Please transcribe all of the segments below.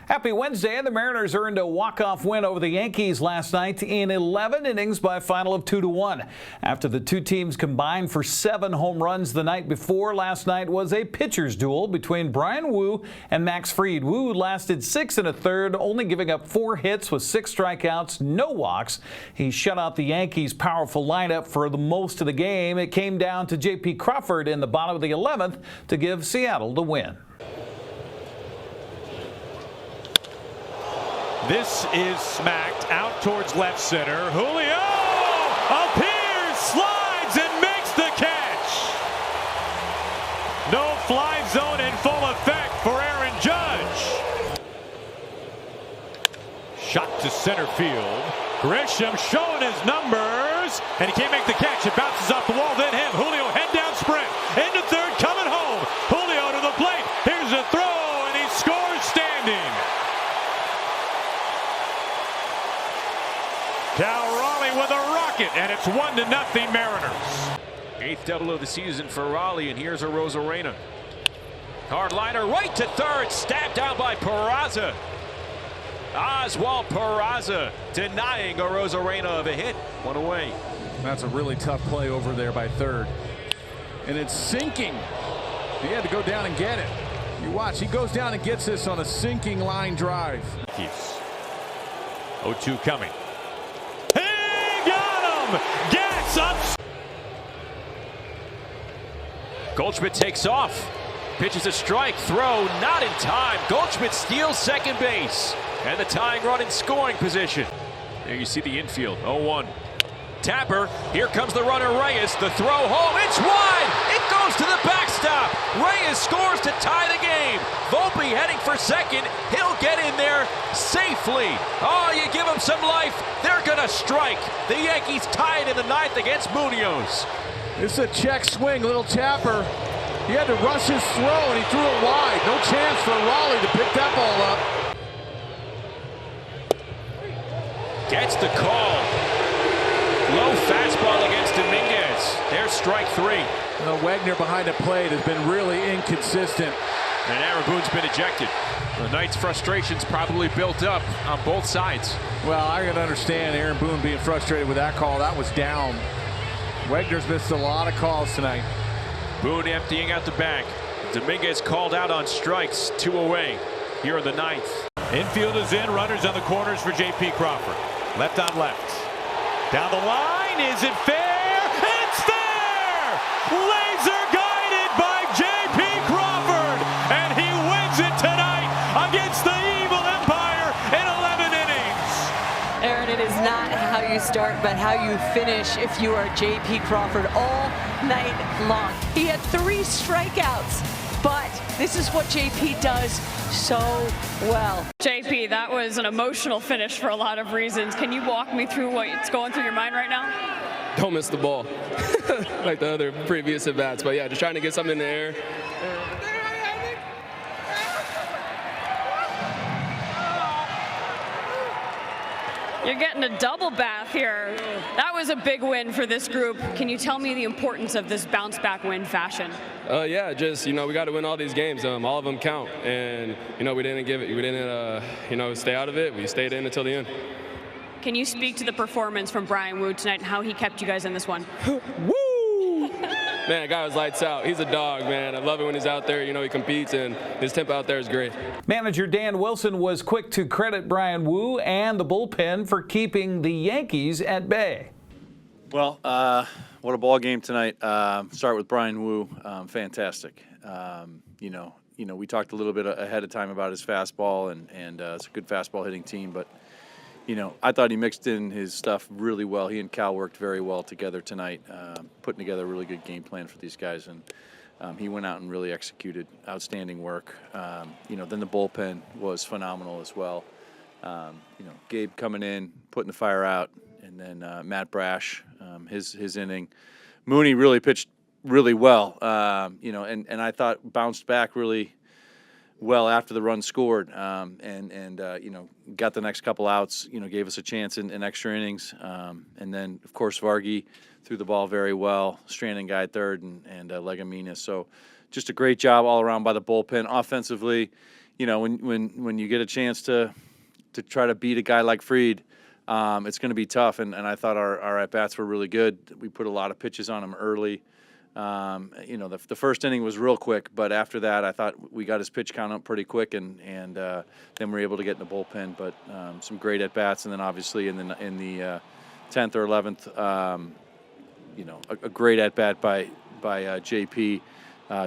Happy Wednesday. The Mariners earned a walk-off win over the Yankees last night in 11 innings by a final of 2-1. After the two teams combined for 7 home runs the night before, last night was a pitcher's duel between Bryan Woo and Max Fried. Woo lasted 6 1/3, only giving up 4 hits with 6 strikeouts, no walks. He shut out the Yankees' powerful lineup for the most of the game. It came down to J.P. Crawford in the bottom of the 11th to give Seattle the win. This is smacked out towards left center. Julio appears, slides, and makes the catch. No fly zone in full effect for Aaron Judge. Shot to center field. Grisham showing his numbers, and he can't make the catch. It bounces off the wall, then him. Julio head down sprint. Into third, coming home. Julio to the plate. Here's a throw, and he scores standing. Cal Raleigh with a rocket, and it's 1-0 Mariners. 8th double of the season for Raleigh, and here's a Rosarena. Hard liner right to third, stabbed down by Peraza. Oswald Peraza denying a Rosarena of a hit. 1 away. That's a really tough play over there by third. And it's sinking. He had to go down and get it. You watch, he goes down and gets this on a sinking line drive. Keeps 0-2 coming. Gets up. Goldschmidt takes off. Pitches a strike. Throw not in time. Goldschmidt steals second base. And the tying run in scoring position. There you see the infield. 0-1. Tapper. Here comes the runner Reyes. The throw home. It's wide. It goes to the backstop. Reyes scores to tie the game. Volpe heading for second. He'll get in there safely. Oh, you give him some life. They're going to strike. The Yankees tied in the 9th against Munoz. This is a check swing, little Tapper. He had to rush his throw, and he threw it wide. No chance for Raleigh to pick that ball up. Gets the call. Low fastball against Dominguez. There's strike 3. Wagner behind the plate has been really inconsistent. And Aaron Boone's been ejected. The night's frustrations probably built up on both sides. Well, I can understand Aaron Boone being frustrated with that call. That was down. Wagner's missed a lot of calls tonight. Boone emptying out the bag. Dominguez called out on strikes. 2 away here in the 9th. Infield is in. Runners on the corners for J.P. Crawford. Left on left. Down the line. Is it fair? It's there! Laser guided by J.P. Crawford. And he wins it tonight against the Evil Empire in 11 innings. Aaron, it is not how you start, but how you finish if you are J.P. Crawford all night long. He had 3 strikeouts, but this is what J.P. does so well. JP, that was an emotional finish for a lot of reasons. Can you walk me through what's going through your mind right now? Don't miss the ball like the other previous at-bats. But yeah, just trying to get something in the air. You're getting a double bath here. That was a big win for this group. Can you tell me the importance of this bounce back win fashion? Yeah, just, we got to win all these games. All of them count. And, we didn't stay out of it. We stayed in until the end. Can you speak to the performance from Bryan Woo tonight and how he kept you guys in this one? Woo! Man, that guy was lights out. He's a dog, man. I love it when he's out there. He competes, and his tempo out there is great. Manager Dan Wilson was quick to credit Bryan Woo and the bullpen for keeping the Yankees at bay. Well, what a ball game tonight. Start with Bryan Woo. Fantastic. We talked a little bit ahead of time about his fastball, and it's a good fastball hitting team, but I thought he mixed in his stuff really well. He and Cal worked very well together tonight, putting together a really good game plan for these guys. And he went out and really executed outstanding work. Then the bullpen was phenomenal as well. Gabe coming in, putting the fire out, and then Matt Brash, his inning. Mooney really pitched really well, and I thought bounced back really well after the run scored, and got the next couple outs, gave us a chance in extra innings. And then, of course, Vargy threw the ball very well, Stranding guy third, and Legumina. So just a great job all around by the bullpen. Offensively, when you get a chance to try to beat a guy like Freed, it's going to be tough. And I thought our at-bats were really good. We put a lot of pitches on him early. The first inning was real quick, but after that, I thought we got his pitch count up pretty quick, and then we were able to get in the bullpen. But some great at-bats, and then obviously in the 10th or 11th, a great at-bat by JP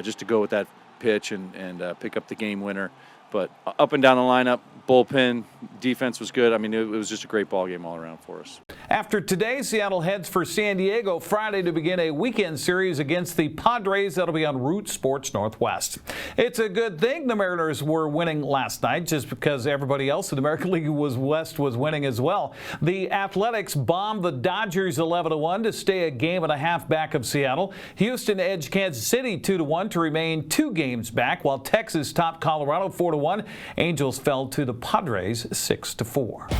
just to go with that pitch and pick up the game winner. But up and down the lineup, bullpen, defense was good. I mean, it was just a great ball game all around for us. After today, Seattle heads for San Diego Friday to begin a weekend series against the Padres. That'll be on Root Sports Northwest. It's a good thing the Mariners were winning last night, just because everybody else in the American League West was winning as well. The Athletics bombed the Dodgers 11-1 to stay a game and a half back of Seattle. Houston edged Kansas City 2-1 to remain 2 games back, while Texas topped Colorado 4-1. Angels fell to the Padres 6-4.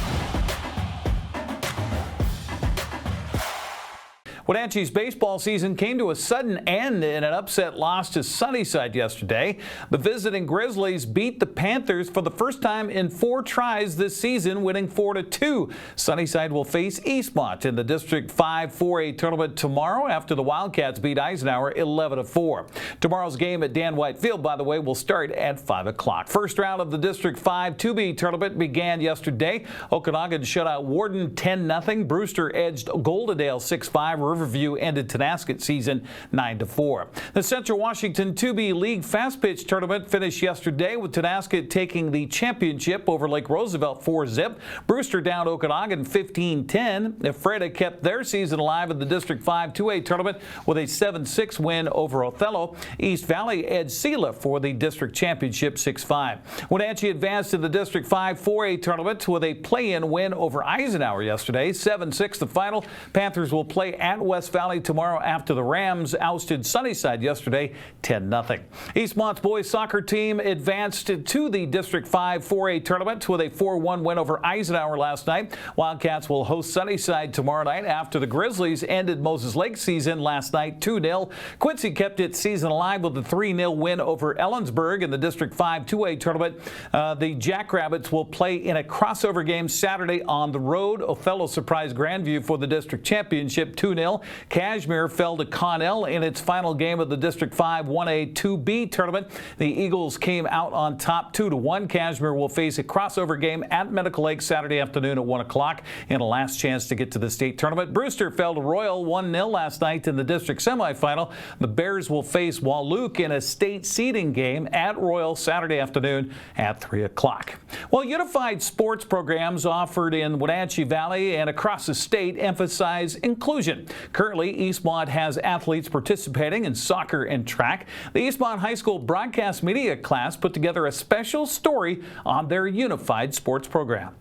Wenatchee's baseball season came to a sudden end in an upset loss to Sunnyside yesterday. The visiting Grizzlies beat the Panthers for the first time in 4 tries this season, winning 4-2. Sunnyside will face Eastmont in the District 5 4A tournament tomorrow after the Wildcats beat Eisenhower 11-4. Tomorrow's game at Dan White Field, by the way, will start at 5 o'clock. First round of the District 5 2B tournament began yesterday. Okanagan shut out Warden 10-0. Brewster edged Goldendale 6-5. Riverview ended Tonasket season 9-4. The Central Washington 2B League Fast Pitch tournament finished yesterday with Tonasket taking the championship over Lake Roosevelt 4-0. Brewster downed Okanagan 15-10. Ephrata kept their season alive in the District 5 2A tournament with a 7-6 win over Othello. East Valley edged Sela for the district championship 6-5. Wenatchee advanced to the District 5 4A tournament with a play-in win over Eisenhower yesterday, 7-6 the final. Panthers will play at West Valley tomorrow after the Rams ousted Sunnyside yesterday 10-0. Eastmont's boys soccer team advanced to the District 5 4A tournament with a 4-1 win over Eisenhower last night. Wildcats will host Sunnyside tomorrow night after the Grizzlies ended Moses Lake's season last night 2-0. Quincy kept its season alive with a 3-0 win over Ellensburg in the District 5 2A tournament. The Jackrabbits will play in a crossover game Saturday on the road. Othello surprised Grandview for the district championship 2-0. Cashmere fell to Connell in its final game of the District 5 1A 2B tournament. The Eagles came out on top 2-1. Cashmere will face a crossover game at Medical Lake Saturday afternoon at 1 o'clock in a last chance to get to the state tournament. Brewster fell to Royal 1-0 last night in the district semifinal. The Bears will face Wahluke in a state seeding game at Royal Saturday afternoon at 3 o'clock. Well, unified sports programs offered in Wenatchee Valley and across the state emphasize inclusion. Currently, Eastmont has athletes participating in soccer and track. The Eastmont High School Broadcast Media class put together a special story on their unified sports program.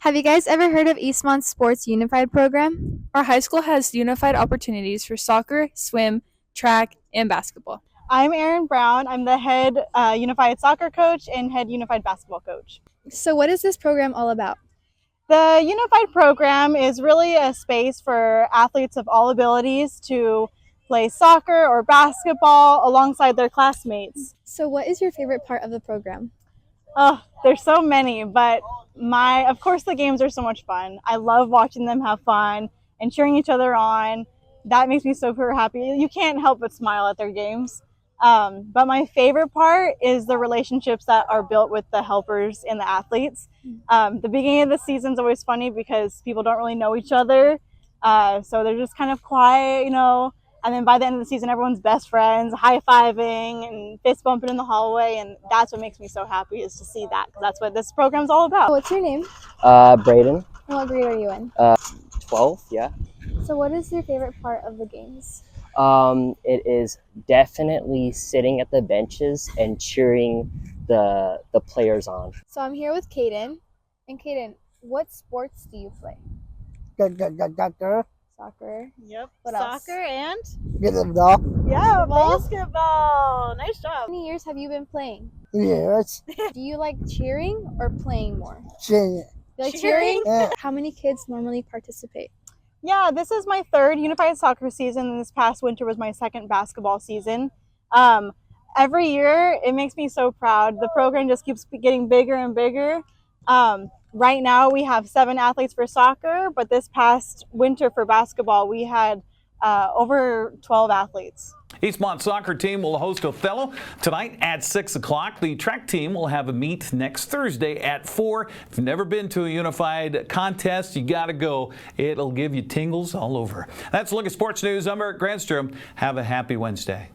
Have you guys ever heard of Eastmont Sports Unified Program? Our high school has unified opportunities for soccer, swim, track, and basketball. I'm Erin Brown. I'm the head unified soccer coach and head unified basketball coach. So what is this program all about? The unified program is really a space for athletes of all abilities to play soccer or basketball alongside their classmates. So what is your favorite part of the program? Oh, there's so many, but of course the games are so much fun. I love watching them have fun and cheering each other on. That makes me super happy. You can't help but smile at their games. But my favorite part is the relationships that are built with the helpers and the athletes. The beginning of the season is always funny because people don't really know each other. So they're just kind of quiet, and then by the end of the season, everyone's best friends, high-fiving and fist bumping in the hallway. And that's what makes me so happy, is to see that, because that's what this program's all about. What's your name? Brayden. And what grade are you in? 12, yeah. So what is your favorite part of the games? It is definitely sitting at the benches and cheering the players on. So I'm here with Caden. And Caden, what sports do you play? Soccer. Yep. What else? Soccer and? Basketball. Yeah, basketball. Nice job. How many years have you been playing? Years. Do you like cheering or playing more? Cheering. You like cheering? Yeah. How many kids normally participate? Yeah, this is my third unified soccer season, and this past winter was my second basketball season. every year it makes me so proud. The program just keeps getting bigger and bigger. Right now we have 7 athletes for soccer, but this past winter for basketball we had over 12 athletes. Eastmont soccer team will host Othello tonight at 6 o'clock. The track team will have a meet next Thursday at 4. If you've never been to a unified contest, you got to go. It'll give you tingles all over. That's a look at sports news. I'm Eric Granstrom. Have a happy Wednesday.